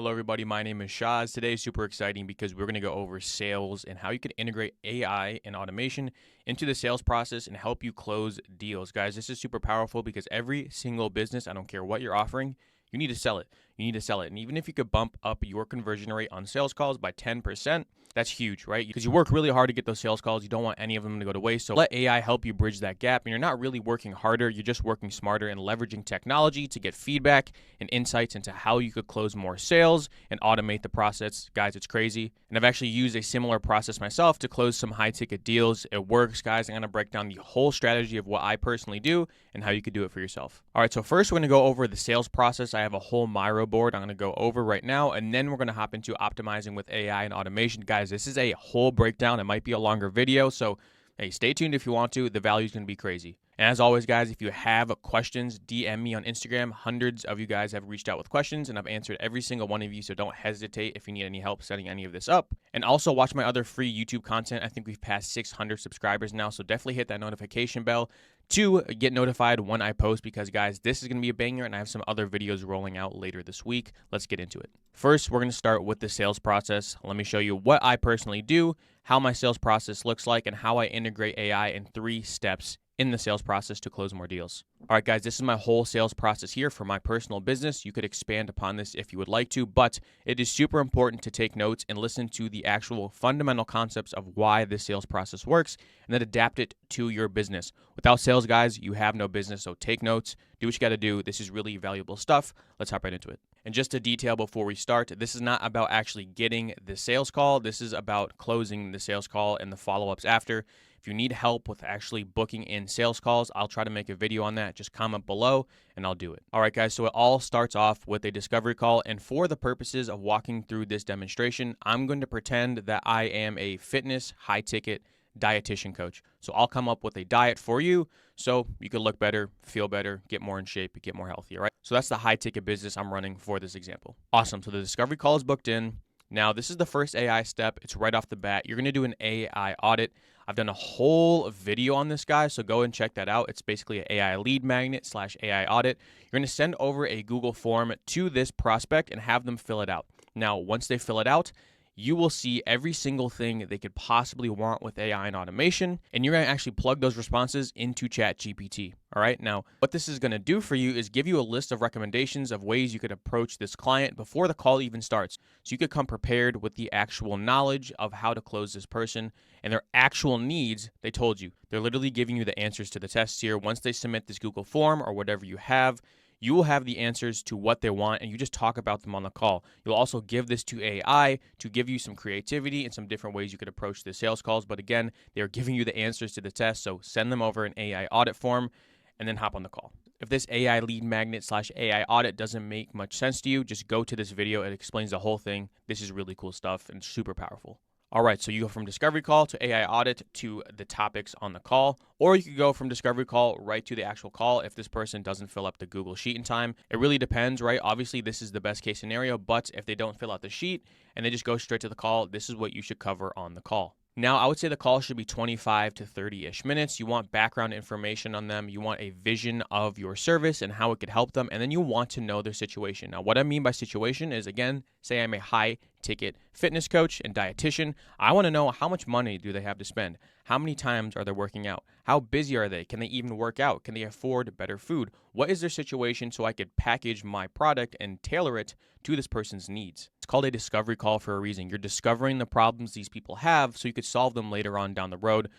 Hello, everybody. My name is Shaz. Today is super exciting because we're going to go over sales and how you can integrate AI and automation into the sales process and help you close deals. Guys, this is super powerful because every single business, I don't care what you're offering, you need to sell it. You need to sell it. And even if you could bump up your conversion rate on sales calls by 10%, that's huge, right? Because you work really hard to get those sales calls. You don't want any of them to go to waste. So let AI help you bridge that gap. And you're not really working harder. You're just working smarter and leveraging technology to get feedback and insights into how you could close more sales and automate the process. Guys, it's crazy. And I've actually used a similar process myself to close some high ticket deals. It works, guys. I'm going to break down the whole strategy of what I personally do and how you could do it for yourself. All right, so first we're going to go over the sales process. I have a whole Miro board I'm going to go over right now, and then we're going to hop into optimizing with AI and automation. Guys, this is a whole breakdown. It might be a longer video, so hey, stay tuned if you want to. The value is going to be crazy. And as always, guys, if you have questions, DM me on Instagram. Hundreds of you guys have reached out with questions, and I've answered every single one of you, so don't hesitate if you need any help setting any of this up. And also watch my other free YouTube content. I think we've passed 600 subscribers now, so definitely hit that notification bell to get notified when I post because, guys, this is going to be a banger, and I have some other videos rolling out later this week. Let's get into it. First, we're going to start with the sales process. Let me show you what I personally do, how my sales process looks like, and how I integrate AI in 3 steps in the sales process to close more deals. All right, guys, this is my whole sales process here for my personal business. You could expand upon this if you would like to, but it is super important to take notes and listen to the actual fundamental concepts of why this sales process works and then adapt it to your business. Without sales, guys, you have no business, so take notes, do what you got to do. This is really valuable stuff. Let's hop right into it. And just a detail before we start, this is not about actually getting the sales call. This is about closing the sales call and the follow-ups after. If you need help with actually booking in sales calls, I'll try to make a video on that. Just comment below and I'll do it. All right, guys, so it all starts off with a discovery call. And for the purposes of walking through this demonstration, I'm going to pretend that I am a fitness high-ticket dietitian coach. So I'll come up with a diet for you so you can look better, feel better, get more in shape, get more healthy, all right? So that's the high-ticket business I'm running for this example. Awesome, so the discovery call is booked in. Now, this is the first AI step. It's right off the bat. You're going to do an AI audit. I've done a whole video on this, guy, so go and check that out. It's basically an AI lead magnet / AI audit. You're going to send over a Google form to this prospect and have them fill it out. Now, once they fill it out, you will see every single thing they could possibly want with AI and automation, and you're going to actually plug those responses into ChatGPT. All right. Now, what this is going to do for you is give you a list of recommendations of ways you could approach this client before the call even starts. So you could come prepared with the actual knowledge of how to close this person and their actual needs. They told you. They're literally giving you the answers to the tests here. Once they submit this Google form or whatever you have, you will have the answers to what they want, and you just talk about them on the call. You'll also give this to AI to give you some creativity and some different ways you could approach the sales calls. But again, they're giving you the answers to the test, so send them over an AI audit form and then hop on the call. If this AI lead magnet / AI audit doesn't make much sense to you, just go to this video. It explains the whole thing. This is really cool stuff and super powerful. All right, so you go from discovery call to AI audit to the topics on the call, or you could go from discovery call right to the actual call if this person doesn't fill up the Google Sheet in time. It really depends, right? Obviously, this is the best case scenario, but if they don't fill out the sheet and they just go straight to the call, this is what you should cover on the call. Now, I would say the call should be 25 to 30-ish minutes. You want background information on them. You want a vision of your service and how it could help them. And then you want to know their situation. Now, what I mean by situation is, again, say I'm a high-ticket fitness coach and dietitian. I want to know how much money do they have to spend? How many times are they working out? How busy are they? Can they even work out? Can they afford better food? What is their situation so I could package my product and tailor it to this person's needs? It's called a discovery call for a reason. You're discovering the problems these people have so you could solve them later on down the road.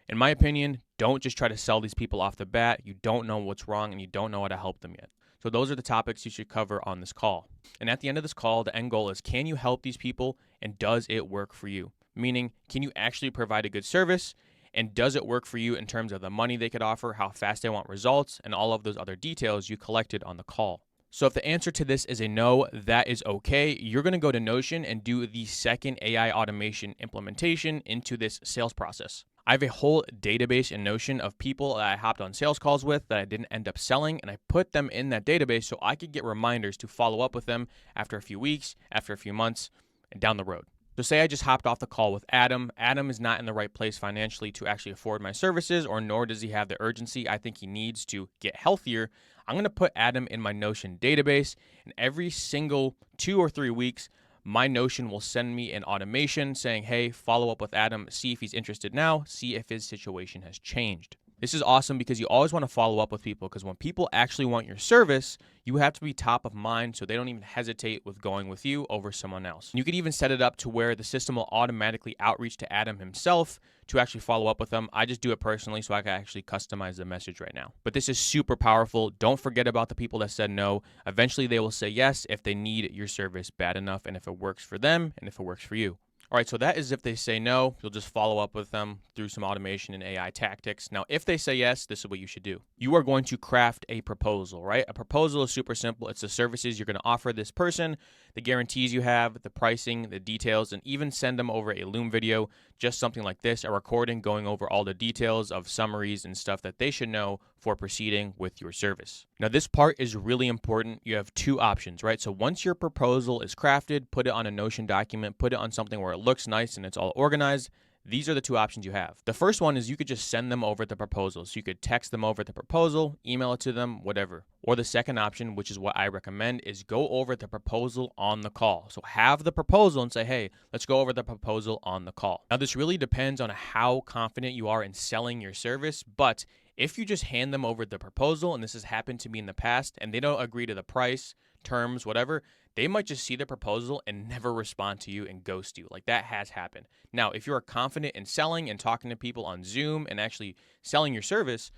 In my opinion, don't just try to sell these people off the bat. You don't know what's wrong and you don't know how to help them yet. So those are the topics you should cover on this call. And at the end of this call, the end goal is, can you help these people and does it work for you? Meaning, can you actually provide a good service? And does it work for you in terms of the money they could offer, how fast they want results, and all of those other details you collected on the call? So if the answer to this is a no, that is okay. You're going to go to Notion and do the second AI automation implementation into this sales process. I have a whole database in Notion of people that I hopped on sales calls with that I didn't end up selling, and I put them in that database so I could get reminders to follow up with them after a few weeks, after a few months, and down the road. So say I just hopped off the call with Adam. Adam is not in the right place financially to actually afford my services, or nor does he have the urgency I think he needs to get healthier. I'm going to put Adam in my Notion database, and every single 2 or 3 weeks, my Notion will send me an automation saying, hey, follow up with Adam, see if he's interested now, see if his situation has changed. This is awesome because you always want to follow up with people, because when people actually want your service, you have to be top of mind so they don't even hesitate with going with you over someone else. You could even set it up to where the system will automatically outreach to Adam himself to actually follow up with them. I just do it personally so I can actually customize the message right now. But this is super powerful. Don't forget about the people that said no. Eventually they will say yes if they need your service bad enough, and if it works for them and if it works for you. All right, so that is if they say no. You'll just follow up with them through some automation and AI tactics. Now, if they say yes, this is what you should do. You are going to craft a proposal, right? A proposal is super simple. It's the services you're going to offer this person, the guarantees you have, the pricing, the details, and even send them over a Loom video, just something like this, a recording going over all the details of summaries and stuff that they should know for proceeding with your service. Now, this part is really important. You have 2 options, right? So once your proposal is crafted, put it on a Notion document, put it on something where it looks nice and it's all organized. These are the 2 options you have. The first one is you could just send them over the proposal. So you could text them over the proposal, email it to them, whatever. Or the second option, which is what I recommend, is go over the proposal on the call. So have the proposal and say, hey, let's go over the proposal on the call. Now, this really depends on how confident you are in selling your service, but if you just hand them over the proposal, and this has happened to me in the past, and they don't agree to the price, terms, whatever, they might just see the proposal and never respond to you and ghost you. Like, that has happened. Now, if you are confident in selling and talking to people on Zoom and actually selling your service,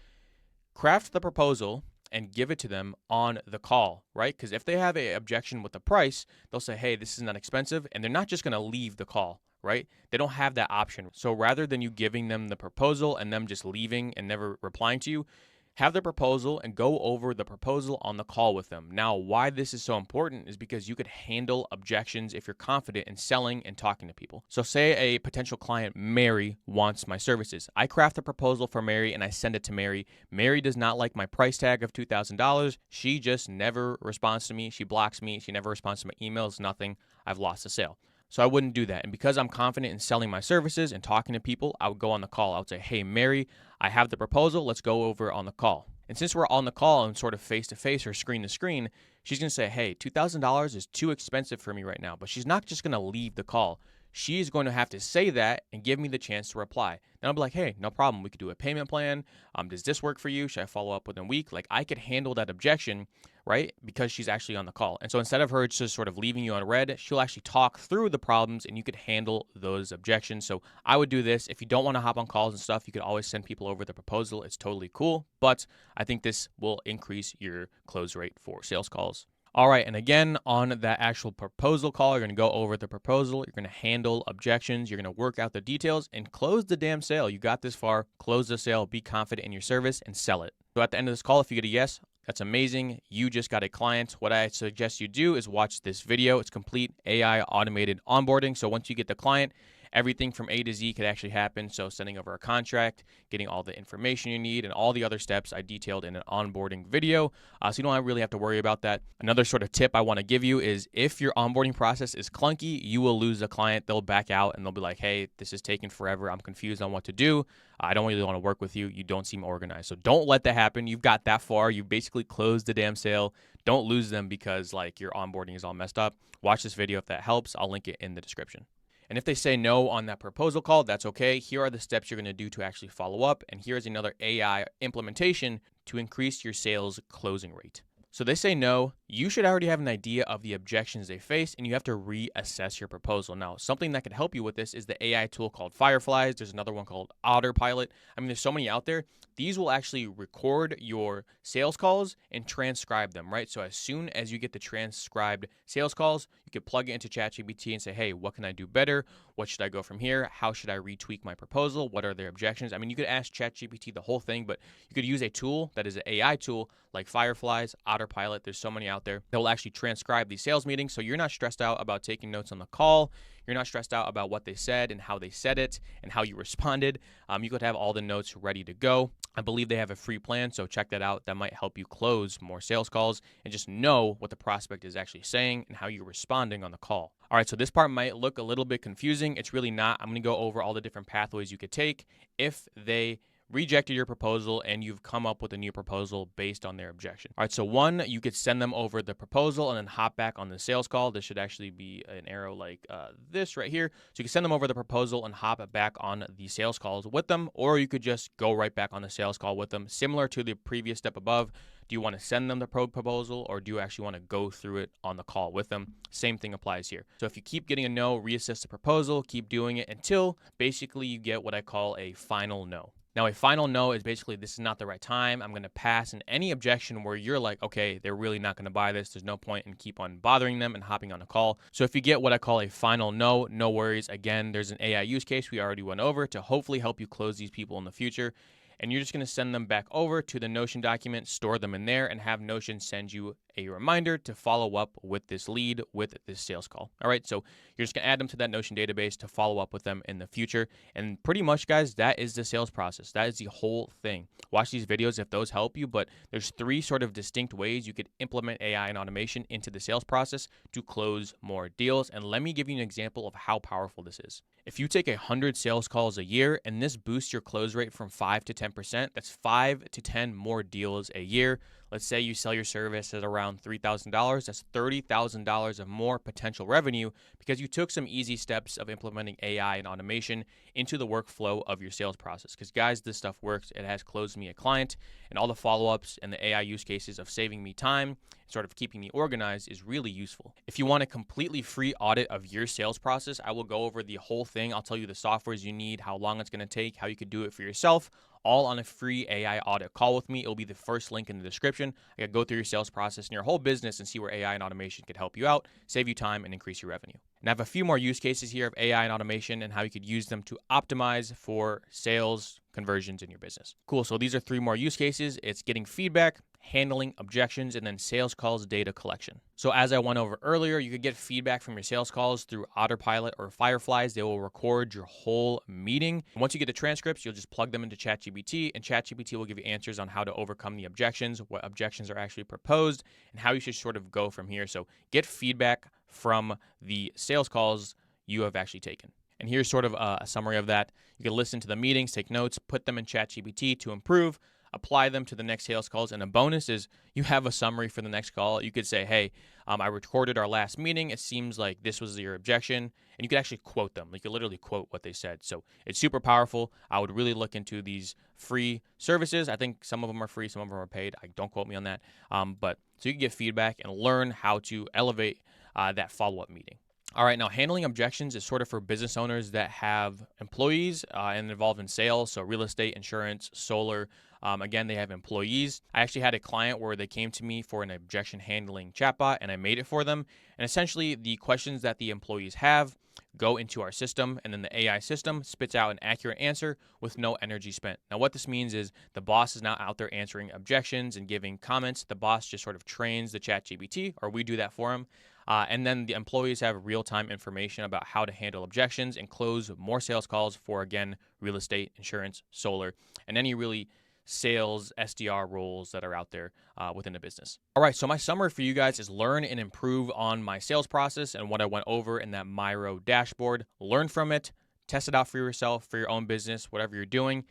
craft the proposal and give it to them on the call, right? Because if they have an objection with the price, they'll say, hey, this is not expensive, and they're not just going to leave the call, right? They don't have that option. So rather than you giving them the proposal and them just leaving and never replying to you, have the proposal and go over the proposal on the call with them. Now, why this is so important is because you could handle objections if you're confident in selling and talking to people. So say a potential client, Mary, wants my services. I craft a proposal for Mary and I send it to Mary. Mary does not like my price tag of $2,000. She just never responds to me. She blocks me. She never responds to my emails, nothing. I've lost the sale. So I wouldn't do that. And because I'm confident in selling my services and talking to people, I would go on the call. I would say, hey, Mary, I have the proposal. Let's go over on the call. And since we're on the call and sort of face to face or screen to screen, she's going to say, hey, $2,000 is too expensive for me right now. But she's not just going to leave the call. She is going to have to say that and give me the chance to reply. Then I'll be like, hey, no problem. We could do a payment plan. Does this work for you? Should I follow up within a week? Like, I could handle that objection, right? Because she's actually on the call. And so instead of her just sort of leaving you on red, she'll actually talk through the problems and you could handle those objections. So I would do this. If you don't want to hop on calls and stuff, you could always send people over the proposal. It's totally cool. But I think this will increase your close rate for sales calls. All right, and again, on that actual proposal call, you're going to go over the proposal, you're going to handle objections, you're going to work out the details, and close the damn sale. You got this far, close the sale, be confident in your service, and sell it. So at the end of this call, if you get a yes, that's amazing. You just got a client. What I suggest you do is watch this video. It's complete AI automated onboarding. So once you get the client, everything from A to Z could actually happen. So sending over a contract, getting all the information you need, and all the other steps I detailed in an onboarding video. So you don't really have to worry about that. Another sort of tip I want to give you is if your onboarding process is clunky, you will lose a client. They'll back out and they'll be like, hey, this is taking forever. I'm confused on what to do. I don't really want to work with you. You don't seem organized. So don't let that happen. You've got that far. You've basically closed the damn sale. Don't lose them because like your onboarding is all messed up. Watch this video if that helps. I'll link it in the description. And if they say no on that proposal call, that's okay. Here are the steps you're going to do to actually follow up. And here's another AI implementation to increase your sales closing rate. So they say no, you should already have an idea of the objections they face and you have to reassess your proposal. Now, something that could help you with this is the AI tool called Fireflies. There's another one called Otterpilot. I mean, there's so many out there. These will actually record your sales calls and transcribe them, right? So as soon as you get the transcribed sales calls, you can plug it into ChatGPT and say, hey, what can I do better? What should I go from here? How should I retweak my proposal? What are their objections? I mean, you could ask ChatGPT the whole thing, but you could use a tool that is an AI tool like Fireflies, Otterpilot. There's so many out there that will actually transcribe these sales meetings. So you're not stressed out about taking notes on the call. You're not stressed out about what they said and how they said it and how you responded. You could have all the notes ready to go. I believe they have a free plan, so check that out. That might help you close more sales calls and just know what the prospect is actually saying and how you're responding on the call. All right, so this part might look a little bit confusing. It's really not. I'm going to go over all the different pathways you could take if they rejected your proposal and you've come up with a new proposal based on their objection. All right, so one, you could send them over the proposal and then hop back on the sales call. This should actually be an arrow like this right here. So you can send them over the proposal and hop back on the sales calls with them, or you could just go right back on the sales call with them. Similar to the previous step above, do you want to send them the proposal, or do you actually want to go through it on the call with them? Same thing applies here. So if you keep getting a no, reassess the proposal, keep doing it until basically you get what I call a final no. Now, a final no is basically, this is not the right time. I'm going to pass. And any objection where you're like, okay, they're really not going to buy this. There's no point in keep on bothering them and hopping on a call. So if you get what I call a final no, no worries. Again, there's an AI use case we already went over to hopefully help you close these people in the future. And you're just going to send them back over to the Notion document, store them in there, and have Notion send you a reminder to follow up with this lead, with this sales call. All right, so you're just going to add them to that Notion database to follow up with them in the future. And pretty much, guys, that is the sales process. That is the whole thing. Watch these videos if those help you, but there's three sort of distinct ways you could implement AI and automation into the sales process to close more deals. And let me give you an example of how powerful this is. If you take 100 sales calls a year and this boosts your close rate from 5 to 10%, that's 5 to 10 more deals a year. Let's say you sell your service at around $3,000. That's $30,000 of more potential revenue because you took some easy steps of implementing AI and automation into the workflow of your sales process. Because guys, this stuff works. It has closed me a client, and all the follow-ups and the AI use cases of saving me time, sort of keeping me organized, is really useful. If you want a completely free audit of your sales process, I will go over the whole thing. I'll tell you the softwares you need, how long it's going to take, how you could do it for yourself, all on a free AI audit call with me. It'll be the first link in the description. I can go through your sales process and your whole business and see where AI and automation could help you out, save you time, and increase your revenue. And I have a few more use cases here of AI and automation and how you could use them to optimize for sales conversions in your business. Cool. So these are three more use cases. It's getting feedback, handling objections, and then sales calls data collection. So as I went over earlier, you could get feedback from your sales calls through Autopilot or Fireflies. They will record your whole meeting. Once you get the transcripts, you'll just plug them into ChatGPT, and ChatGPT will give you answers on how to overcome the objections, what objections are actually proposed, and how you should sort of go from here. So get feedback from the sales calls you have actually taken. And here's sort of a summary of that. You can listen to the meetings, take notes, put them in ChatGPT to improve, apply them to the next sales calls. And a bonus is you have a summary for the next call. You could say, hey, I recorded our last meeting. It seems like this was your objection. And you could actually quote them. You could literally quote what they said. So it's super powerful. I would really look into these free services. I think some of them are free, some of them are paid. Don't quote me on that. But so you can get feedback and learn how to elevate that follow-up meeting. All right, now handling objections is sort of for business owners that have employees and involved in sales, so real estate, insurance, solar. Again, they have employees. I actually had a client where they came to me for an objection handling chatbot, and I made it for them. And essentially, the questions that the employees have go into our system, and then the AI system spits out an accurate answer with no energy spent. Now, what this means is the boss is not out there answering objections and giving comments. The boss just sort of trains the ChatGPT, or we do that for him. And then the employees have real-time information about how to handle objections and close more sales calls for, again, real estate, insurance, solar, and any really sales SDR roles that are out there within the business. All right, so my summary for you guys is learn and improve on my sales process and what I went over in that Miro dashboard. Learn from it, test it out for yourself, for your own business, whatever you're doing,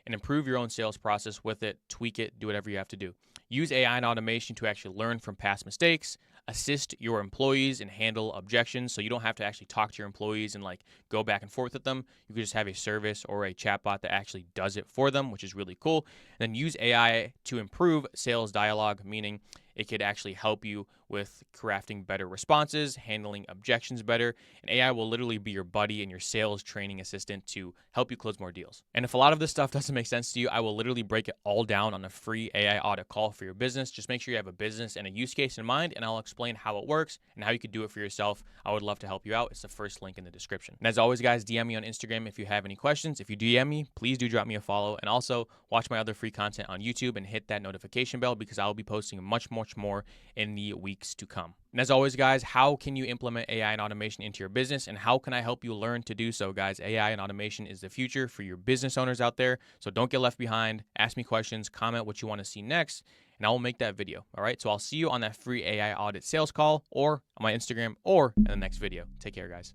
and improve your own sales process with it, tweak it, do whatever you have to do. Use AI and automation to actually learn from past mistakes, assist your employees and handle objections so you don't have to actually talk to your employees and like go back and forth with them. You can just have a service or a chatbot that actually does it for them, which is really cool. And then use AI to improve sales dialogue, meaning it could actually help you with crafting better responses, handling objections better, and AI will literally be your buddy and your sales training assistant to help you close more deals. And if a lot of this stuff doesn't make sense to you, I will literally break it all down on a free AI audit call for your business. Just make sure you have a business and a use case in mind, and I'll explain how it works and how you could do it for yourself. I would love to help you out. It's the first link in the description. And as always, guys, DM me on Instagram if you have any questions. If you DM me, please do drop me a follow, and also watch my other free content on YouTube and hit that notification bell because I'll be posting much more in the weeks to come. And as always, guys, how can you implement AI and automation into your business, and how can I help you learn to do so, guys? AI and automation is the future for your business owners out there, so don't get left behind. Ask me questions, comment what you want to see next, and I will make that video. All right. So I'll see you on that free AI audit sales call or on my Instagram or in the next video. Take care, guys.